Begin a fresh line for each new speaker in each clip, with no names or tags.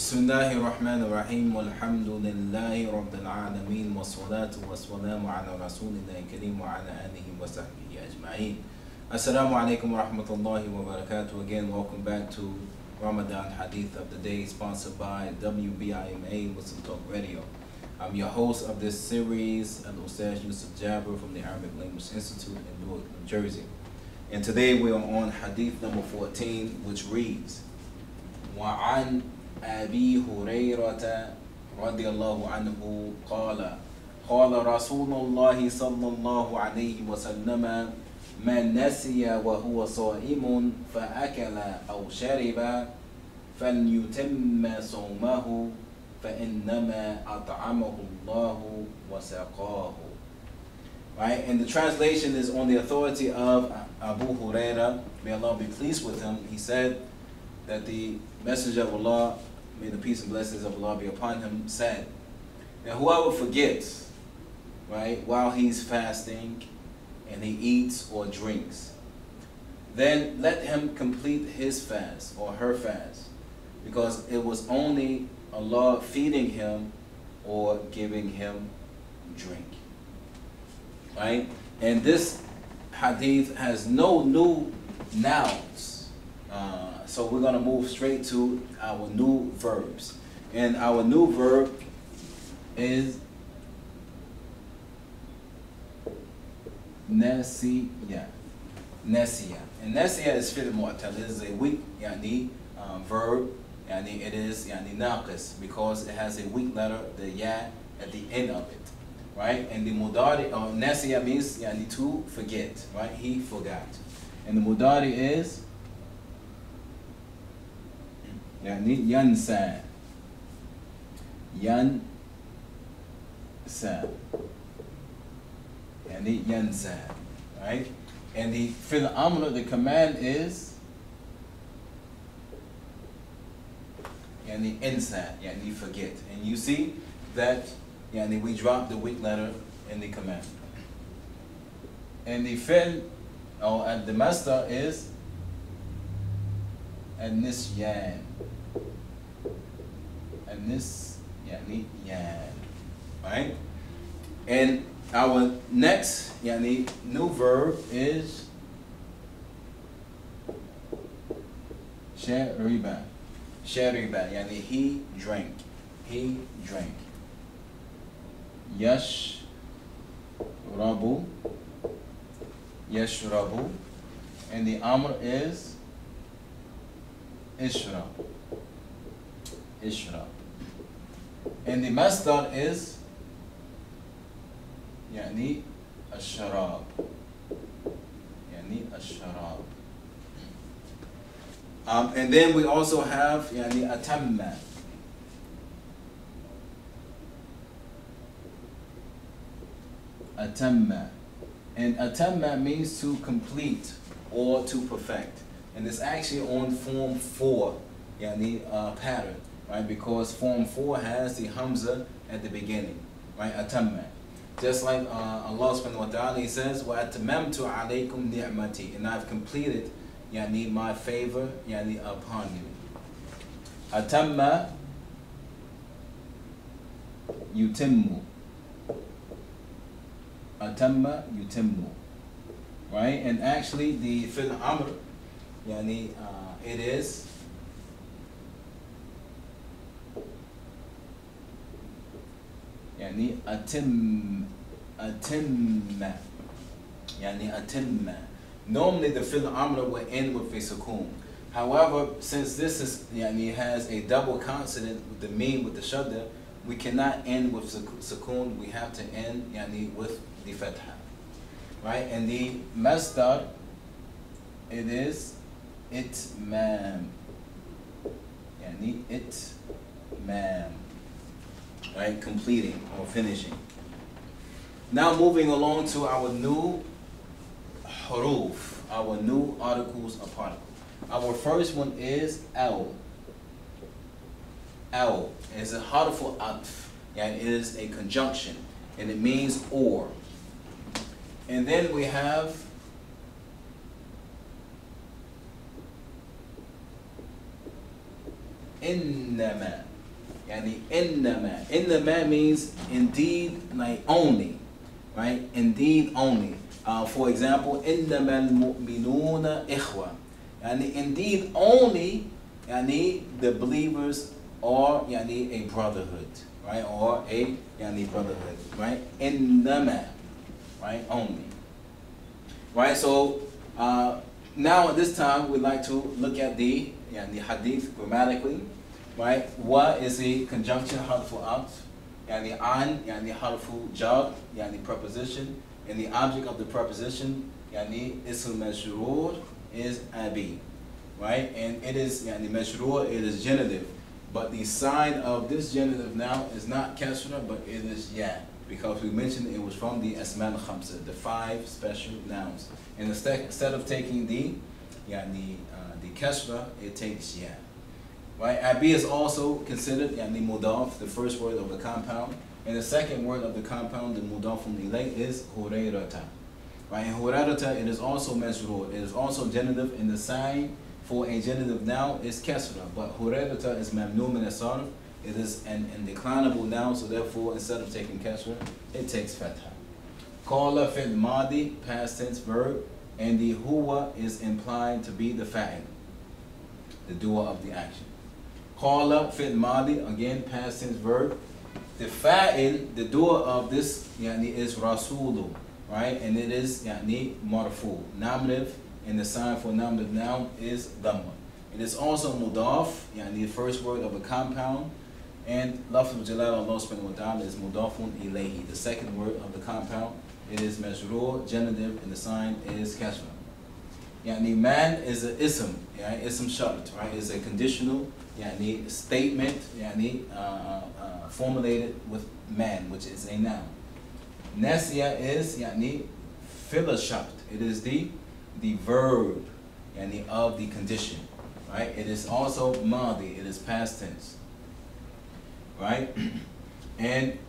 بسم الله الرحمن الرحيم والحمد لله رب العالمين والصلاة والسلام على رسول الله الكريم وعلى آله وصحبه أجمعين. Assalamu alaikum wa rahmatullahi wa barakatuh. Again, welcome back to Ramadan Hadith of the Day, sponsored by WBIMA Muslim Talk Radio. I'm your host of this series, Al-Ustaz Yusuf Jabir from the Arabic Language Institute in Newark, New Jersey. And today we are on Hadith number 14, which reads, وعن أبي هريرة رضي الله عنه قال قال رسول الله صلى الله عليه وسلم من نسي وهو صائم فأكل أو شرب فليتم صومه فإنما أطعمه الله وسقاه. Right, and the translation is on the authority of Abu Huraira, may Allah be pleased with him. He said that the Messenger of Allah, may the peace and blessings of Allah be upon him, said that whoever forgets, right, while he's fasting and he eats or drinks, then let him complete his fast or her fast, because it was only Allah feeding him or giving him drink. Right? And this hadith has no new nouns. So we're going to move straight to our new verbs. And our new verb is nasiya. Nasiya. And nasiya is fi'l mu'tal. It is a weak verb. It is naqis, because it has a weak letter, the ya, at the end of it. Right? And the mudari, nasiya means to forget. Right? He forgot. And the mudari is yansa. Yansa. Yansa. Right? And the fi'l amr, the command is insa, forget. And you see that we drop the weak letter in the command. And the fi'l, and the master is an-nisyan. An-nisyan. Right? And our next new verb is shariba. Shariba, he drank. He drank. Yashrabu. Yashrabu. And the amr is ishrab. Ishrab. And the masdar is الشراب. الشراب. And then we also have atamma. Atamma. And atamma means to complete or to perfect. And it's actually on form 4 pattern, right? Because form 4 has the hamza at the beginning, right? Atamma. Just like Allah subhanahu wa ta'ala, He says, وَأَتْمَمْتُ عَلَيْكُمْ نِعْمَتِي, and I've completed my favor upon you. Atamma yutimmu. Atamma yutimmu. Right? And actually the fi'l amr, it is atimma. Atimma. Normally the fi'l amr will end with a sukoon. However, since this is has a double consonant with the meme with the shadda, we cannot end with sukoon. We have to end with the fatha. Right? And the masdar, it is itmam. Itmam. Right? Completing or finishing. Now moving along to our new huruf, our new articles of particle. Our first one is al. Al is a harful atf, and it is a conjunction, and it means or. And then we have إنما يعني إنما. إنما means indeed, like only, right? Indeed only. For example, إنما المؤمنون إخوة. يعني indeed only, يعني the believers are يعني a brotherhood, right? Or a يعني brotherhood, right? إنما, right? Only. Right, so now at this time we'd like to look at the hadith grammatically. Right, wa is a conjunction harfu atf, yani an yani harfu jar, yani preposition, and the object of the preposition yani ism majrur is abi. Right, and it is yani majrur, it is genitive, but the sign of this genitive now is not kasra, but it is ya. Because we mentioned it was from the Asma al-Khamsa, the 5 special nouns. And instead of taking the kasra, it takes ya. Right? Abi is also considered mudaf, the first word of the compound. And the second word of the compound, the mudafun ilay, is hurayrata. Right? And hurayrata, it is also masrur. It is also genitive, and the sign for a genitive noun is kasra. But hurayrata is mamnu min as-sarf. It is an indeclinable noun, so therefore, instead of taking kasra, it takes fatha. Qala fil madi, past tense verb, and the huwa is implied to be the fa'il, the doer of the action. Qala fil madi, again, past tense verb. The fa'il, the doer of this, is rasulu, right? And it is marfu, nominative, and the sign for nominative noun is dhamma. It is also mudaf, the first word of a compound. And lafz al-jalal Allah subhanahu wa ta'ala is mudafun ilayhi, the second word of the compound. It is majrur, genitive, and the sign is kasra. Man is an ism, ism shart, right? Is a conditional statement formulated with man, which is a noun. Nasiya is fil shart. It is the verb of the condition, right? It is also madi, it is past tense. Right? And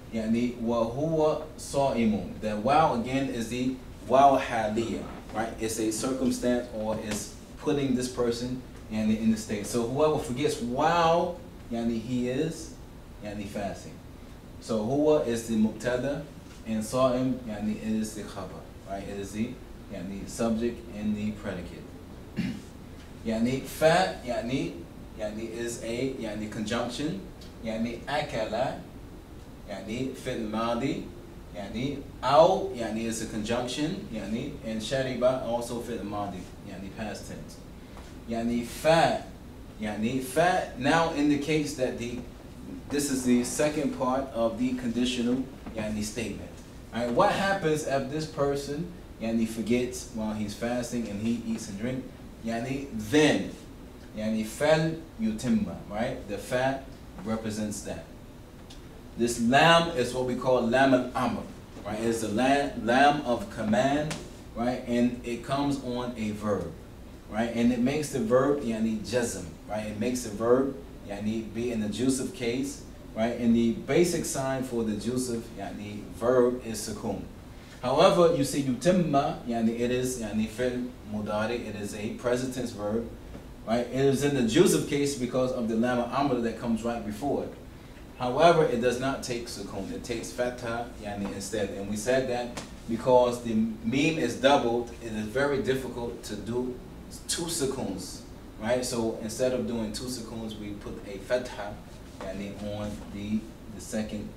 wa huwa sa'imun. The wow again is the wow haliyah, right? It's a circumstance, or is putting this person in the state. So whoever forgets wow, he is fasting. So huwa is the mubtada, and sa'im it is the khabar, right? It is the subject and the predicate. Fa is a conjunction. Akala, fil madi, aw, is a conjunction, and shariba also fil madi, past tense. Fa, fa now indicates that this is the second part of the conditional statement. All right, what happens if this person forgets while he's fasting and he eats and drinks? Then, fal yutimma, right? The fa represents that. This lam is what we call lam al-amr, right? It's the lam of command, right? And it comes on a verb, right? And it makes the verb jazm, right? It makes the verb be in the jusive case, right? And the basic sign for the jusive verb is sukun. However, you see yutimma, it is fil mudari, it is a present tense verb. Right? It is in the jusive case because of the lam al-amr that comes right before it. However, it does not take sukun. It takes fatha instead. And we said that because the meme is doubled, it is very difficult to do 2 sukuns. Right? So instead of doing 2 sukuns, we put a fatha on the second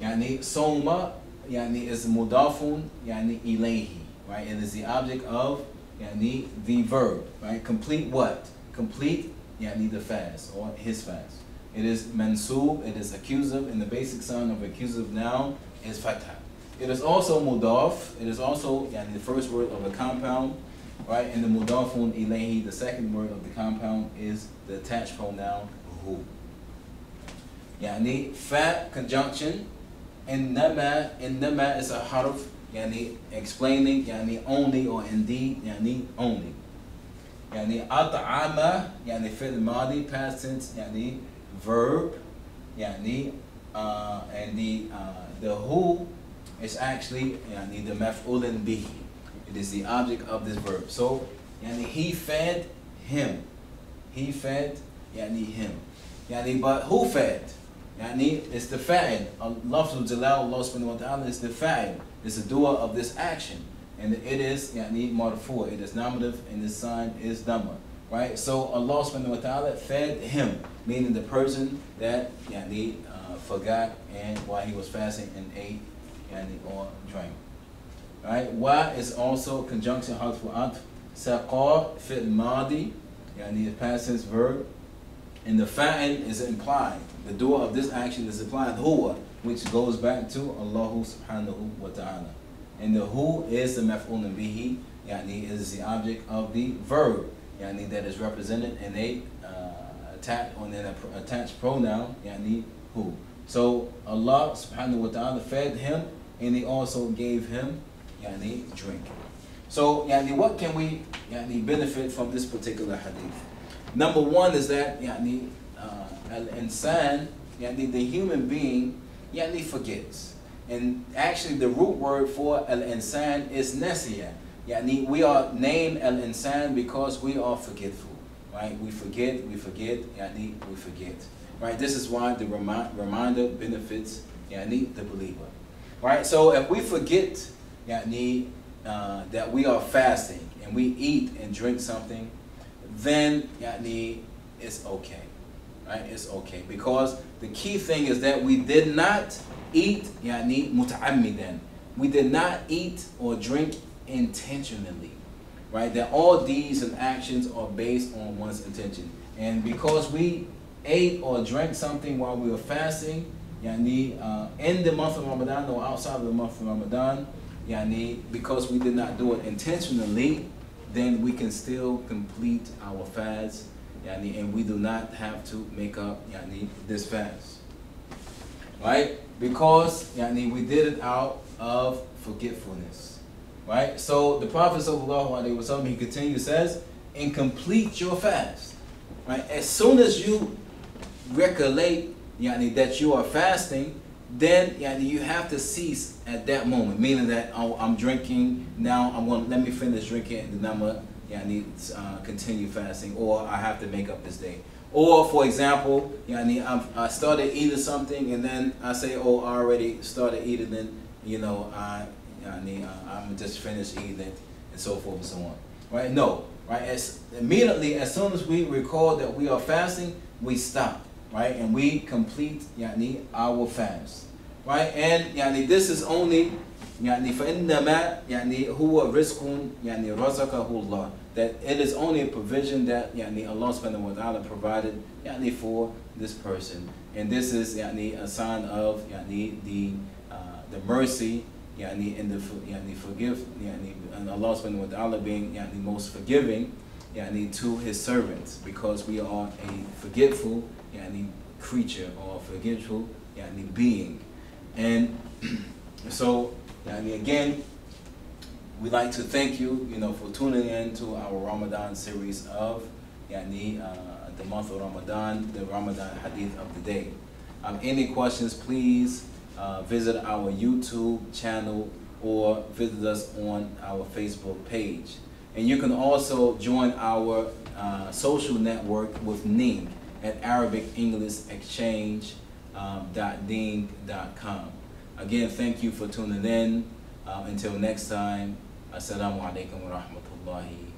meme. Soma is mudafun ilayhi. Right? It is the object of the verb, right? Complete what? Complete the fast, or his fast. It is mansub, it is accusative, and the basic sign of accusative noun is fatha. It is also mudaf, it is also the first word of a compound, right? And the mudafun ilayhi, the second word of the compound, is the attached pronoun hu. Fa conjunction, innama is a harf, explaining only, or indeed only. At'ama fil madi, past tense verb, and the who is actually the maf'ulun bihi. It is the object of this verb. So he fed him. He fed يعني him. يعني but who fed? يعني it's the fa'il. Allah subhanahu wa ta'ala is the fa'il. It's the doer of this action. And it is يعني marfu', it is nominative, and the sign is dhamma. Right? So Allah subhanahu wa ta'ala fed him, meaning the person that يعني forgot and while he was fasting and ate يعني or drank. Right? Wa is also conjunction harf wa atf. Saqa fi'l madi, yani the past tense verb, and the fa'il is implied. The doer of this action is implied huwa, which goes back to Allah subhanahu wa ta'ala. And the who is the maf'ul bihi, yani is the object of the verb, yani that is represented in a attached pronoun, yani who. So Allah subhanahu wa ta'ala fed him, and he also gave him yani drink. So yani what can we yani benefit from this particular hadith? Number one is that yani al-insan, yani the human being, yani forgets. And actually the root word for al-insan is nasiya. Yani we are named al-insan because we are forgetful. Right? We forget, yani we forget. Right? This is why the reminder benefits yani the believer. Right? So if we forget yani that we are fasting and we eat and drink something, then yani it's okay. Right? It's okay. Because the key thing is that we did not eat yani muta'ammidan. We did not eat or drink intentionally. Right? That all deeds and actions are based on one's intention. And because we ate or drank something while we were fasting, yani in the month of Ramadan or outside of the month of Ramadan, yani because we did not do it intentionally, then we can still complete our fast, yani, and we do not have to make up yani this fast. Right? Because yani we did it out of forgetfulness. Right? So the Prophet sallallahu alaihi wasallam, he continues, says, and complete your fast. Right? As soon as you recollect yani that you are fasting, then yani you have to cease at that moment, meaning that, oh, I'm drinking now, let me finish drinking and then I'm gonna yani continue fasting, or I have to make up this day. Or for example, yani I started eating something and then I say, oh, I already started eating, then I'm just finished eating it, and so forth and so on. Right? No. Right? Immediately as soon as we recall that we are fasting, we stop. Right? And we complete yani our fast. Right? And yani this is only yani فإنما يعني هو رزق يعني رزقه الله, that it is only a provision that yani Allah subhanahu wa ta'ala provided yani for this person. And this is yani a sign of yani the mercy yani and the yani forgive yani, and Allah subhanahu wa ta'ala being yani most forgiving yani to his servants, because we are a forgetful yani creature or forgetful yani being. And so yani again, we'd like to thank you for tuning in to our Ramadan series of yani the month of Ramadan, the Ramadan Hadith of the day. Any questions, please visit our YouTube channel or visit us on our Facebook page. And you can also join our social network with Ning at ArabicEnglishExchange.ding.com. Again, thank you for tuning in. Until next time, Assalamu alaikum wa rahmatullahi